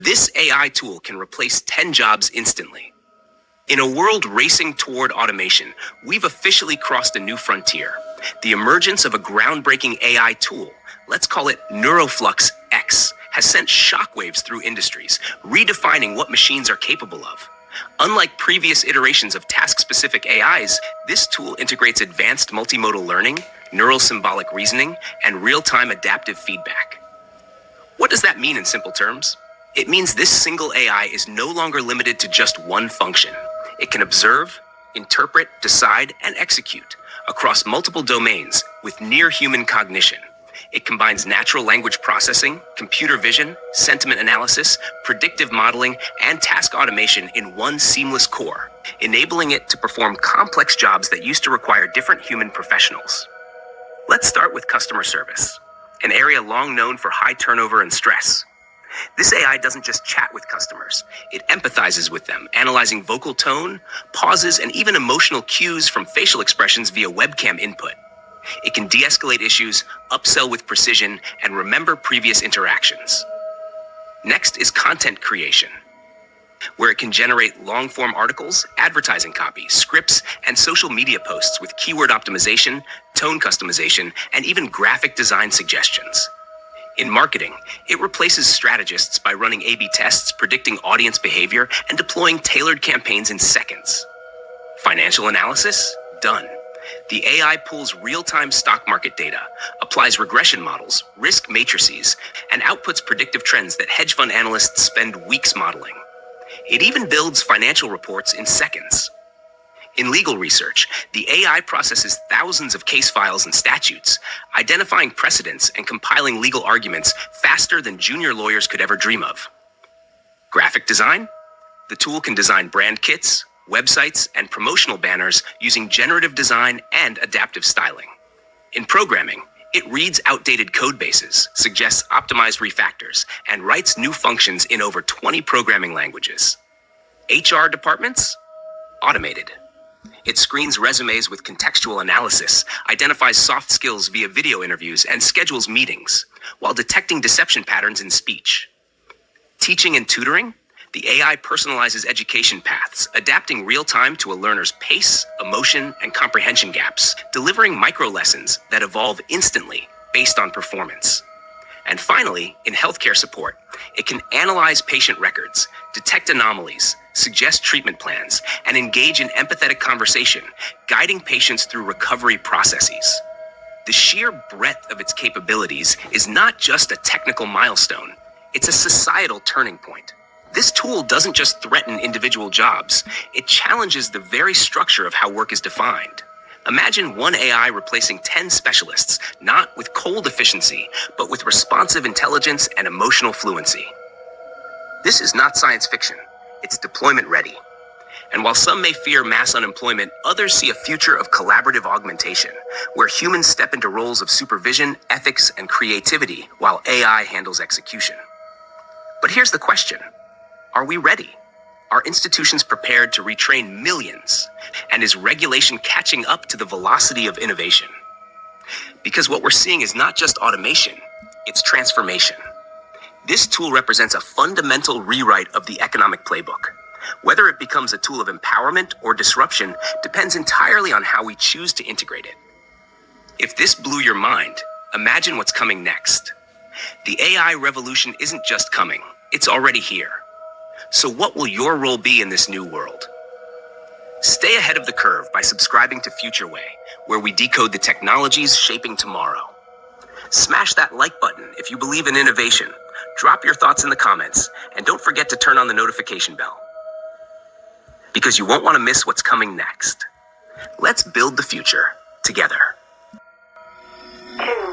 This AI tool can replace 10 jobs instantly. In a world racing toward automation, we've officially crossed a new frontier. The emergence of a groundbreaking AI tool, let's call it Neuroflux X, has sent shockwaves through industries, redefining what machines are capable of. Unlike previous iterations of task-specific AIs, this tool integrates advanced multimodal learning, neural symbolic reasoning, and real-time adaptive feedback. What does that mean in simple terms? It means this single AI is no longer limited to just one function. It can observe, interpret, decide, and execute across multiple domains with near-human cognition. It combines natural language processing, computer vision, sentiment analysis, predictive modeling, and task automation in one seamless core, enabling it to perform complex jobs that used to require different human professionals. Let's start with customer service, an area long known for high turnover and stress. This AI doesn't just chat with customers, it empathizes with them, analyzing vocal tone, pauses, and even emotional cues from facial expressions via webcam input. It can de-escalate issues, upsell with precision, and remember previous interactions. Next is content creation, where it can generate long-form articles, advertising copy, scripts, and social media posts with keyword optimization, tone customization, and even graphic design suggestions. In marketing, it replaces strategists by running A/B tests, predicting audience behavior, and deploying tailored campaigns in seconds. Financial analysis? Done. The AI pulls real-time stock market data, applies regression models, risk matrices, and outputs predictive trends that hedge fund analysts spend weeks modeling. It even builds financial reports in seconds. In legal research, the AI processes thousands of case files and statutes, identifying precedents and compiling legal arguments faster than junior lawyers could ever dream of. Graphic design? The tool can design brand kits, websites, and promotional banners using generative design and adaptive styling. In programming, it reads outdated code bases, suggests optimized refactors, and writes new functions in over 20 programming languages. HR departments? Automated. It screens resumes with contextual analysis, identifies soft skills via video interviews, and schedules meetings, while detecting deception patterns in speech. Teaching and tutoring? The AI personalizes education paths, adapting real-time to a learner's pace, emotion, and comprehension gaps, delivering micro-lessons that evolve instantly based on performance. And finally, in healthcare support, it can analyze patient records, detect anomalies, suggest treatment plans, and engage in empathetic conversation, guiding patients through recovery processes. The sheer breadth of its capabilities is not just a technical milestone, it's a societal turning point. This tool doesn't just threaten individual jobs, it challenges the very structure of how work is defined. Imagine one AI replacing 10 specialists, not with cold efficiency, but with responsive intelligence and emotional fluency. This is not science fiction, it's deployment ready. And while some may fear mass unemployment, others see a future of collaborative augmentation, where humans step into roles of supervision, ethics, and creativity, while AI handles execution. But here's the question. Are we ready? Are institutions prepared to retrain millions? And is regulation catching up to the velocity of innovation? Because what we're seeing is not just automation, it's transformation. This tool represents a fundamental rewrite of the economic playbook. Whether it becomes a tool of empowerment or disruption depends entirely on how we choose to integrate it. If this blew your mind, imagine what's coming next. The AI revolution isn't just coming, it's already here. So what will your role be in this new world? Stay ahead of the curve by subscribing to FutureWay, where we decode the technologies shaping tomorrow. Smash that like button if you believe in innovation. Drop your thoughts in the comments, and don't forget to turn on the notification bell, because you won't want to miss what's coming next. Let's build the future together. 2